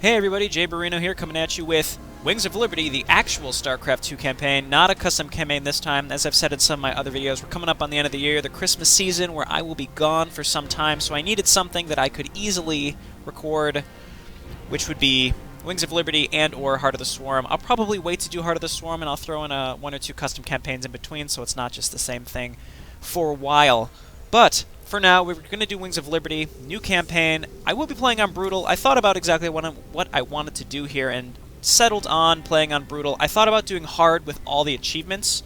Hey everybody, JayborinoPlays here, coming at you with Wings of Liberty, the actual Starcraft 2 campaign, not a custom campaign this time. As I've said in some of my other videos, we're coming up on the end of the year, the Christmas season, where I will be gone for some time, so I needed something that I could easily record, which would be Wings of Liberty and or Heart of the Swarm. I'll probably wait to do Heart of the Swarm, and I'll throw in one or two custom campaigns in between, so it's not just the same thing for a while. But for now, we're going to do Wings of Liberty, new campaign. I will be playing on Brutal. I thought about exactly what I wanted to do here and settled on playing on Brutal. I thought about doing Hard with all the achievements.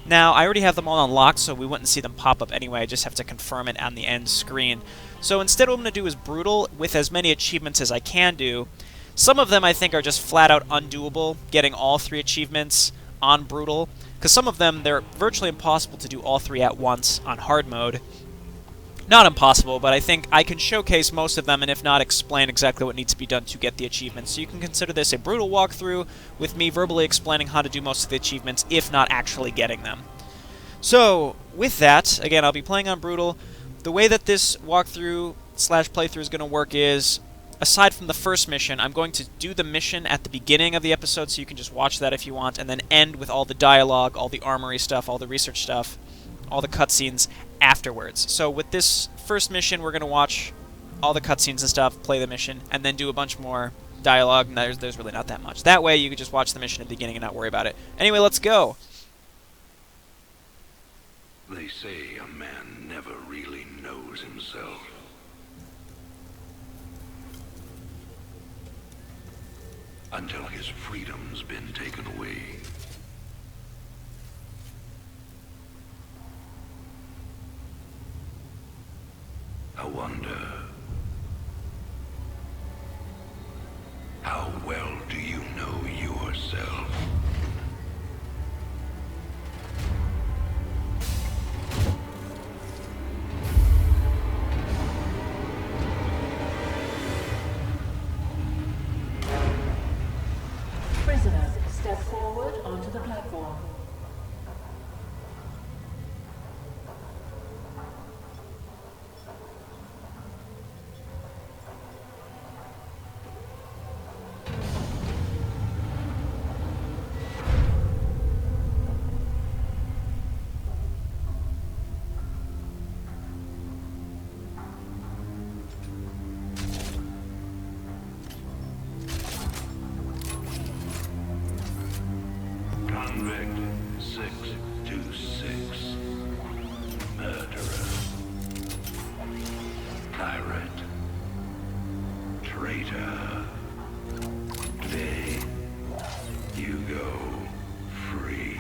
Now, I already have them all unlocked, so we wouldn't see them pop up anyway. I just have to confirm it on the end screen. So instead, what I'm going to do is Brutal with as many achievements as I can do. Some of them I think are just flat out undoable, getting all 3 achievements on Brutal, because some of them, they're virtually impossible to do all 3 at once on Hard mode. Not impossible, but I think I can showcase most of them, and if not, explain exactly what needs to be done to get the achievements. So you can consider this a Brutal walkthrough with me verbally explaining how to do most of the achievements, if not actually getting them. So, with that, again, I'll be playing on Brutal. The way that this walkthrough slash playthrough is going to work is, aside from the first mission, I'm going to do the mission at the beginning of the episode, so you can just watch that if you want, and then end with all the dialogue, all the armory stuff, all the research stuff, all the cutscenes afterwards. So with this first mission, we're going to watch all the cutscenes and stuff, play the mission, and then do a bunch more dialogue, and there's really not that much. That way, you can just watch the mission at the beginning and not worry about it. Anyway, let's go! They say a man never really knows himself. Until his freedom's been taken away. I wonder, how well do you know yourself? Prisoners, step forward onto the platform. Convict 626. Murderer. Pirate. Traitor. Today, you go free.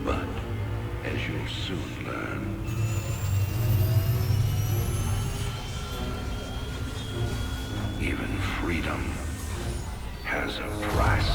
But, as you'll soon learn, even freedom has a price.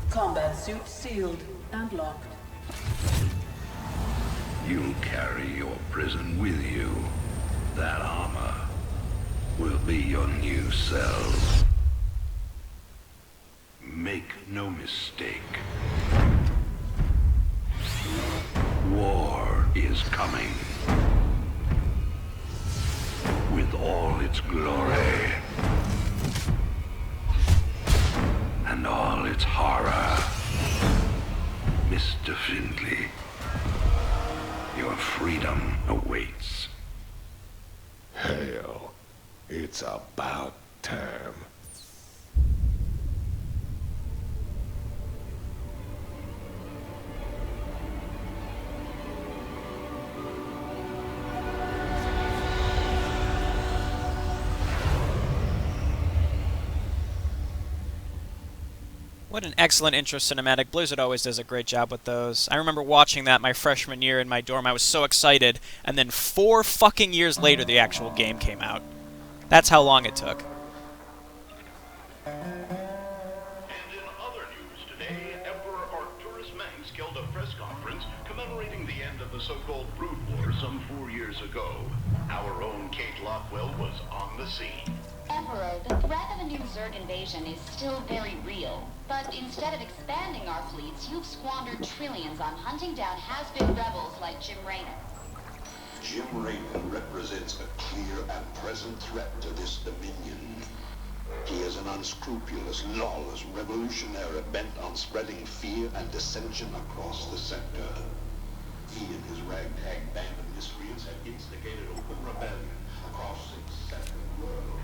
Combat suit sealed and locked. You'll carry your prison with you. That armor will be your new cell. Make no mistake. War is coming. With all its glory. And all its horror. Mr. Findlay, your freedom awaits. Hell, it's about time. What an excellent intro cinematic. Blizzard always does a great job with those. I remember watching that my freshman year in my dorm. I was so excited, and then 4 fucking years later the actual game came out. That's how long it took. And in other news today, Emperor Arcturus Manx held a press conference commemorating the end of the so-called Brood War some 4 years ago. Our own Kate Lockwell was on the scene. Emperor, the threat of a new Zerg invasion is still very real. But instead of expanding our fleets, you've squandered trillions on hunting down has-been rebels like Jim Raynor. Jim Raynor represents a clear and present threat to this Dominion. He is an unscrupulous, lawless revolutionary bent on spreading fear and dissension across the sector. He and his ragtag band of miscreants have instigated open rebellion across 6 separate worlds.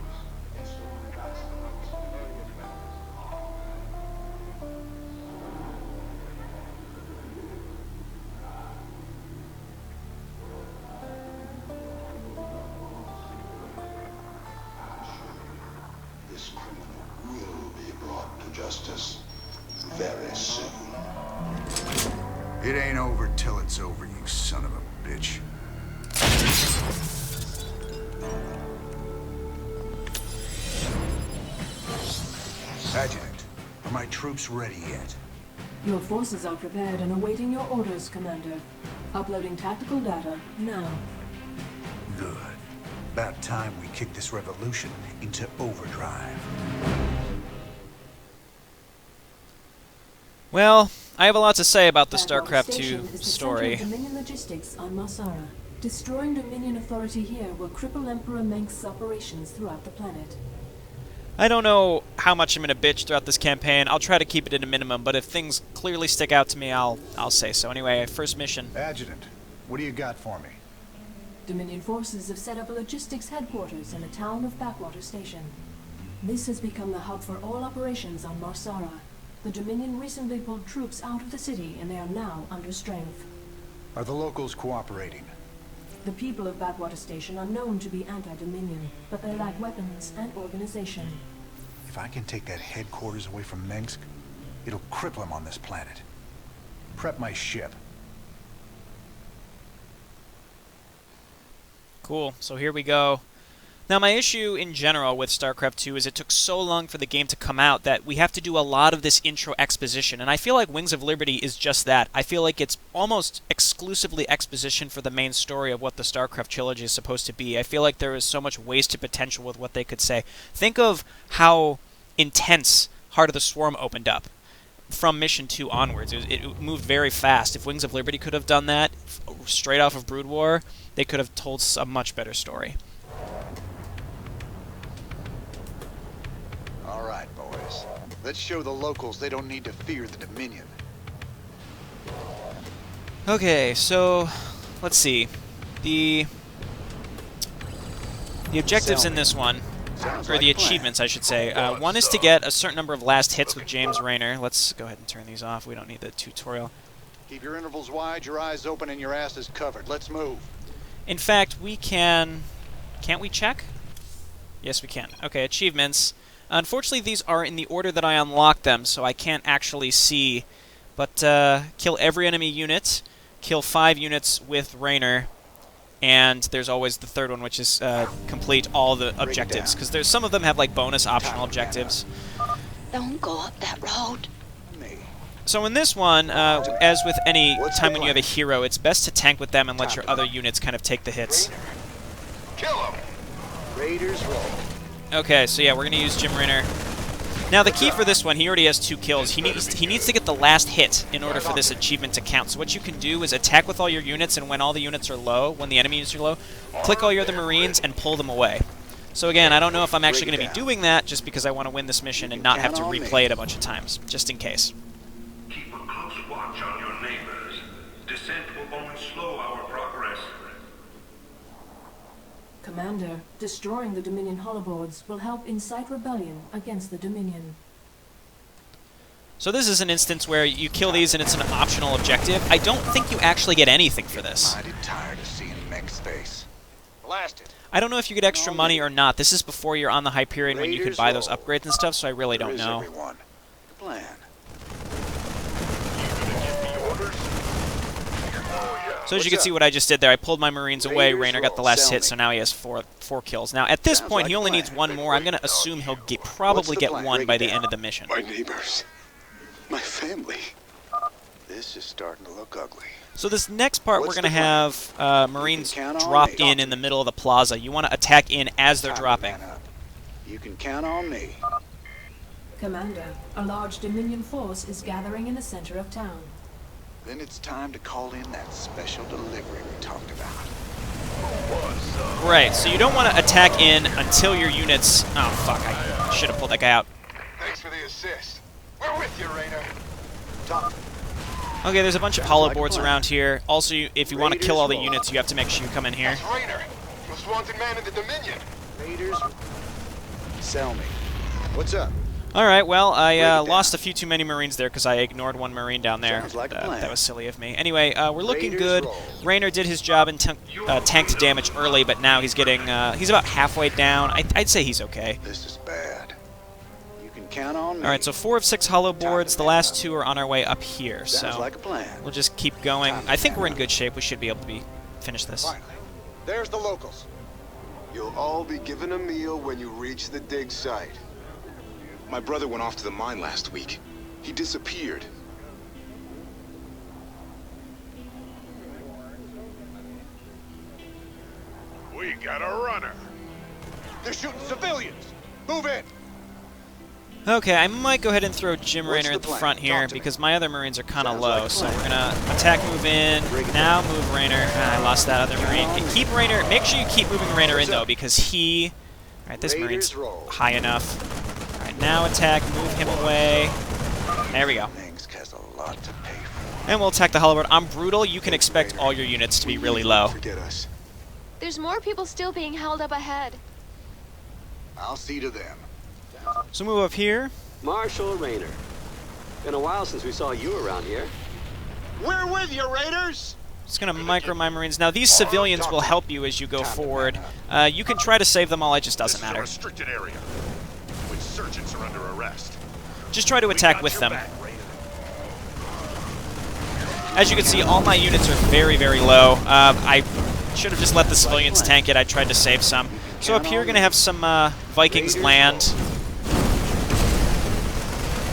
This criminal will be brought to justice very soon. It ain't over till it's over, you son of a bitch. Adjutant, are my troops ready yet? Your forces are prepared and awaiting your orders, Commander. Uploading tactical data now. Good. About time we kick this revolution into overdrive. Well, I have a lot to say about the Backwater StarCraft Station 2 is the story. center of Dominion logistics on Marsara. Destroying Dominion authority here will cripple Emperor Manx's operations throughout the planet. I don't know how much I'm going to bitch throughout this campaign. I'll try to keep it at a minimum, but if things clearly stick out to me, I'll say so. Anyway, first mission. Adjutant, what do you got for me? Dominion forces have set up a logistics headquarters in the town of Backwater Station. This has become the hub for all operations on Marsara. The Dominion recently pulled troops out of the city, and they are now under strength. Are the locals cooperating? The people of Backwater Station are known to be anti-Dominion, but they lack weapons and organization. If I can take that headquarters away from Minsk, it'll cripple him on this planet. Prep my ship. Cool, so here we go. Now, my issue in general with StarCraft 2 is it took so long for the game to come out that we have to do a lot of this intro exposition, and I feel like Wings of Liberty is just that. I feel like it's almost exclusively exposition for the main story of what the StarCraft trilogy is supposed to be. I feel like there is so much wasted potential with what they could say. Think of how intense Heart of the Swarm opened up from Mission 2 onwards. It moved very fast. If Wings of Liberty could have done that straight off of Brood War, they could have told a much better story. All right, boys. Let's show the locals they don't need to fear the Dominion. Okay, so let's see. The objectives in this one, or the achievements, I should say. One is to get a certain number of last hits with James Raynor. Let's go ahead and turn these off. We don't need the tutorial. Keep your intervals wide, your eyes open, and your asses covered. Let's move. In fact, we can... Can't we check? Yes, we can. Okay, achievements. Unfortunately, these are in the order that I unlocked them, so I can't actually see. But kill every enemy unit, kill 5 units with Raynor, and there's always the third one, which is complete all the objectives, because there's some of them have like bonus optional objectives. Don't go up that road. So in this one, as with any time when you have a hero, it's best to tank with them and let your other units kind of take the hits. Kill him! Raiders roll. Okay, so yeah, we're gonna use Jim Raynor. Now the key for this one, he already has 2 kills. He needs to get the last hit in order for this achievement to count. So what you can do is attack with all your units, and when all the units are low, when the enemy units are low, click all your other Marines and pull them away. So again, I don't know if I'm actually going to be doing that, just because I want to win this mission and not have to replay it a bunch of times, just in case. Keep a close watch on your neighbors. Descent will only slow our progress. Commander, destroying the Dominion holoboards will help incite rebellion against the Dominion. So this is an instance where you kill these and it's an optional objective. I don't think you actually get anything for this. Mighty tired of seeing Meg's face. Blast it. I don't know if you get extra money or not. This is before you're on the Hyperion when you can buy those upgrades and stuff, so I really don't know. Plan. So as you can see what I just did there, I pulled my Marines away. Raynor got the last hit, so now he has four kills. Now, at this point, he only needs one more. I'm going to assume he'll probably get one by the end of the mission. My neighbors. My family. This is starting to look ugly. So this next part, we're going to have Marines drop in the middle of the plaza. You want to attack in as they're dropping. You can count on me. Commander, a large Dominion force is gathering in the center of town. Then it's time to call in that special delivery we talked about. Right, so you don't want to attack in until your units... Oh, fuck, I should have pulled that guy out. Thanks for the assist. We're with you, Raynor. Talk. Okay, there's a bunch of hollow boards around here. Also, if you want to kill all the units, you have to make sure you come in here. That's Raynor, most wanted man in the Dominion. Raiders, sell me. What's up? Alright, well, I lost a few too many Marines there because I ignored one Marine down there. That was silly of me. Anyway, we're looking good. Raynor did his job and tanked damage early, but now he's getting... he's about halfway down. I'd say he's okay. This is bad. You can count on me. Alright, so 4 of 6 hollow boards. The last 2 are on our way up here, so like a plan. We'll just keep going. I think we're in good shape. We should be able to finish this. Finally. There's the locals. You'll all be given a meal when you reach the dig site. My brother went off to the mine last week. He disappeared. We got a runner. They're shooting civilians. Move in. Okay, I might go ahead and throw Jim Raynor at the front here because my other Marines are kind of low. So we're gonna attack, move in. Now move Raynor. I lost that other Marine. Keep Raynor. Make sure you keep moving Raynor in though because he. All right, this Marine's high enough. Now attack, move him away. There we go. And we'll attack the hollow board. I'm brutal. You can expect all your units to be really low. There's more people still being held up ahead. I'll see to them. So move up here. Marshal Raynor. Been a while since we saw you around here. We're with you, Raiders! Just gonna micro my Marines. Now these civilians will help you as you go forward. You can try to save them all. It just doesn't matter. Restricted area. Insurgents are under arrest. Just try to attack with them. As you can see, all my units are very, very low. I should have just let the civilians tank it. I tried to save some. So up here, we're going to have some Vikings land.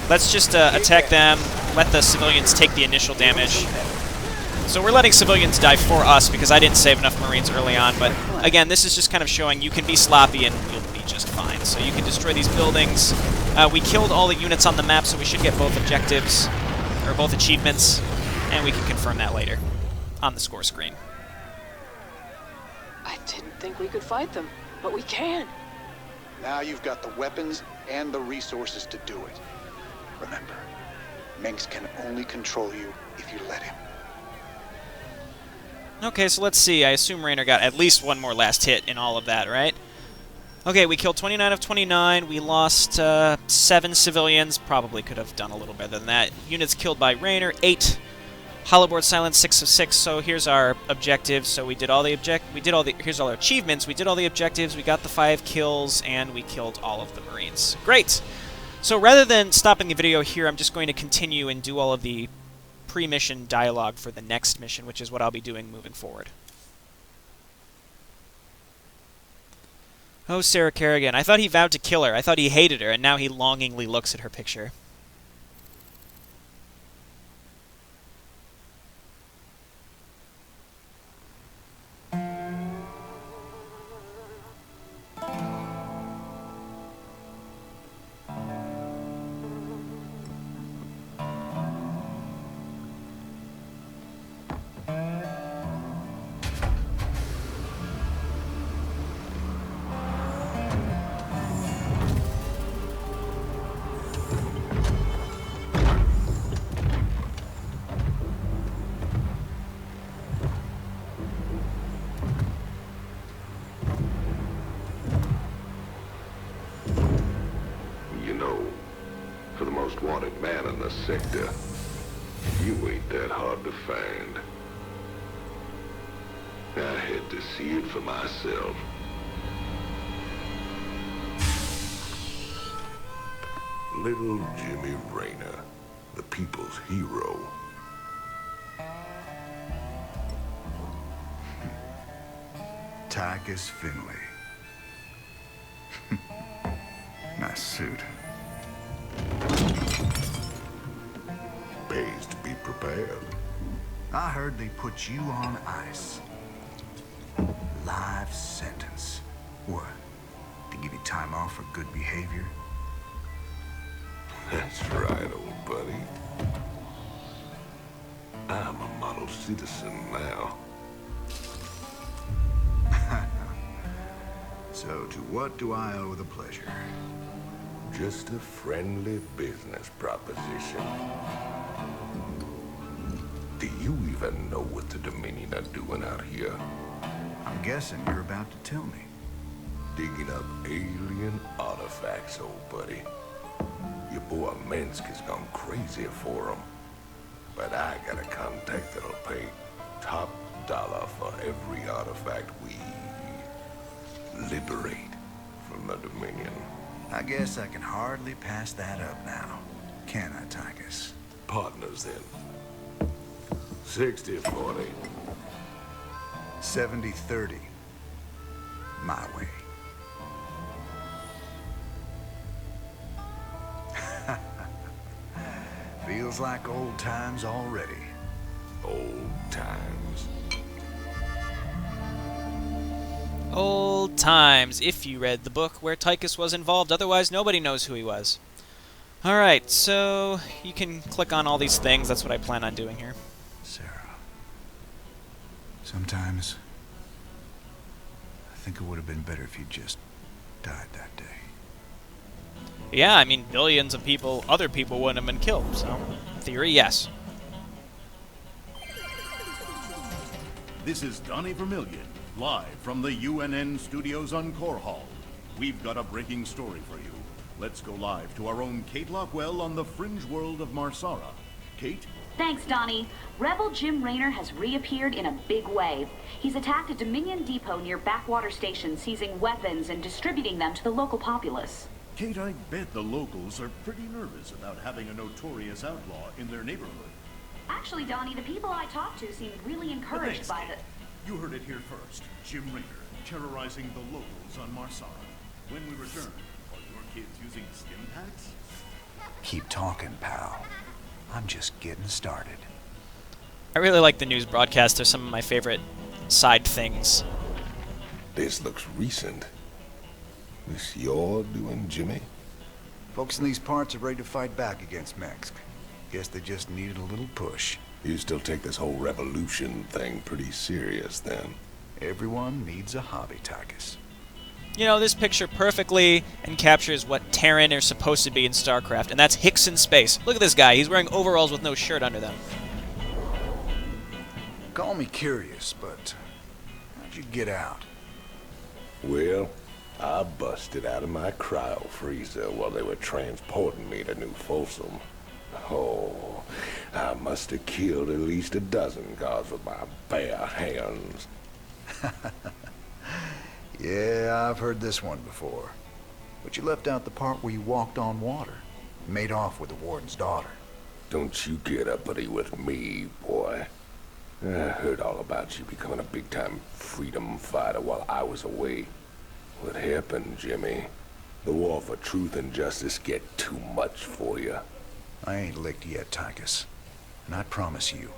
Let's just attack them, let the civilians take the initial damage. So we're letting civilians die for us because I didn't save enough Marines early on. But again, this is just kind of showing you can be sloppy and you'll be just fine. So you can destroy these buildings. We killed all the units on the map, so we should get both objectives, or both achievements, and we can confirm that later on the score screen. I didn't think we could fight them, but we can. Now you've got the weapons and the resources to do it. Remember, Mengsk can only control you if you let him. Okay, so let's see. I assume Raynor got at least one more last hit in all of that, right? Okay, we killed 29 of 29. We lost 7 civilians. Probably could have done a little better than that. Units killed by Raynor, 8. Hollowboard silence, 6 of 6. So here's our objectives. So we did all the here's all our achievements. We did all the objectives. We got the 5 kills, and we killed all of the Marines. Great. So rather than stopping the video here, I'm just going to continue and do all of the pre-mission dialogue for the next mission, which is what I'll be doing moving forward. Oh, Sarah Kerrigan. I thought he vowed to kill her. I thought he hated her, and now he longingly looks at her picture. For the most wanted man in the sector, you ain't that hard to find. I had to see it for myself. Little Jimmy Raynor, the people's hero. Tychus Finley. Nice suit. Pays to be prepared. I heard they put you on ice. Life sentence. What? To give you time off for good behavior? That's right, old buddy. I'm a model citizen now. So, to what do I owe the pleasure? Just a friendly business proposition. Do you even know what the Dominion are doing out here? I'm guessing you're about to tell me. Digging up alien artifacts, old buddy. Your boy Minsk has gone crazy for them. But I got a contact that'll pay top dollar for every artifact we liberate from the Dominion. I guess I can hardly pass that up now. Can I, Tychus? Partners then. 60-40. 70-30. My way. Feels like old times already. Old times. Old times, if you read the book where Tychus was involved. Otherwise, nobody knows who he was. Alright, so you can click on all these things. That's what I plan on doing here. Sarah. Sometimes I think it would have been better if you just died that day. Yeah, I mean, billions of people, other people wouldn't have been killed, so in theory, yes. This is Donnie Vermillion, live from the UNN studios on Core Hall. We've got a breaking story for you. Let's go live to our own Kate Lockwell on the fringe world of Marsara. Kate? Thanks, Donnie. Rebel Jim Raynor has reappeared in a big way. He's attacked a Dominion depot near Backwater Station, seizing weapons and distributing them to the local populace. Kate, I bet the locals are pretty nervous about having a notorious outlaw in their neighborhood. Actually, Donnie, the people I talked to seemed really encouraged by the... You heard it here first. Jim Raynor, terrorizing the locals on Marsara. When we return, are your kids using stim packs? Keep talking, pal. I'm just getting started. I really like the news broadcast. They're some of my favorite side things. This looks recent. This you're doing, Jimmy? Folks in these parts are ready to fight back against Minsk. Guess they just needed a little push. You still take this whole revolution thing pretty serious, then? Everyone needs a hobby, Tychus. You know, this picture perfectly encaptures what Terran are supposed to be in Starcraft, and that's Hicks in space. Look at this guy. He's wearing overalls with no shirt under them. Call me curious, but how'd you get out? Well, I busted out of my cryo freezer while they were transporting me to New Folsom. Oh, I must have killed at least a dozen guards with my bare hands. Yeah, I've heard this one before. But you left out the part where you walked on water. Made off with the warden's daughter. Don't you get uppity with me, boy. I heard all about you becoming a big-time freedom fighter while I was away. What happened, Jimmy? The war for truth and justice get too much for you. I ain't licked yet, Tychus. And I promise you,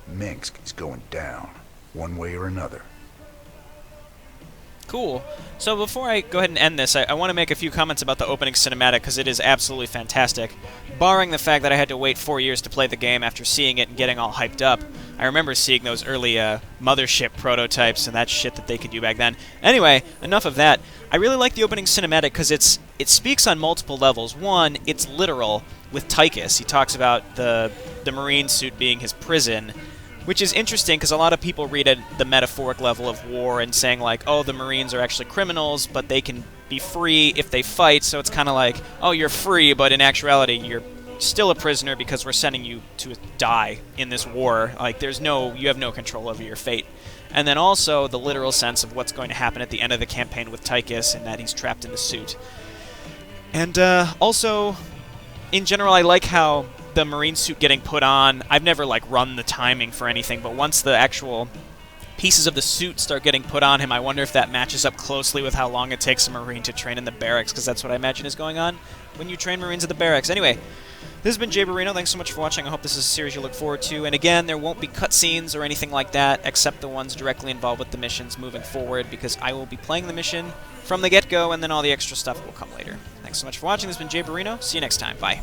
Minsk is going down, one way or another. Cool. So before I go ahead and end this, I want to make a few comments about the opening cinematic, because it is absolutely fantastic. Barring the fact that I had to wait 4 years to play the game after seeing it and getting all hyped up, I remember seeing those early mothership prototypes and that shit that they could do back then. Anyway, enough of that. I really like the opening cinematic because it speaks on multiple levels. One, it's literal with Tychus. He talks about the Marine suit being his prison, which is interesting because a lot of people read at the metaphoric level of war and saying like, oh, the Marines are actually criminals, but they can be free if they fight, so it's kind of like, oh, you're free, but in actuality, you're still a prisoner because we're sending you to die in this war. Like, you have no control over your fate. And then also the literal sense of what's going to happen at the end of the campaign with Tychus and that he's trapped in the suit. And also, in general, I like how the Marine suit getting put on, I've never like run the timing for anything, but once the actual pieces of the suit start getting put on him. I wonder if that matches up closely with how long it takes a Marine to train in the barracks, because that's what I imagine is going on when you train Marines at the barracks. Anyway, this has been JayborinoPlays. Thanks so much for watching. I hope this is a series you look forward to. And again, there won't be cutscenes or anything like that, except the ones directly involved with the missions moving forward, because I will be playing the mission from the get-go, and then all the extra stuff will come later. Thanks so much for watching. This has been JayborinoPlays. See you next time. Bye.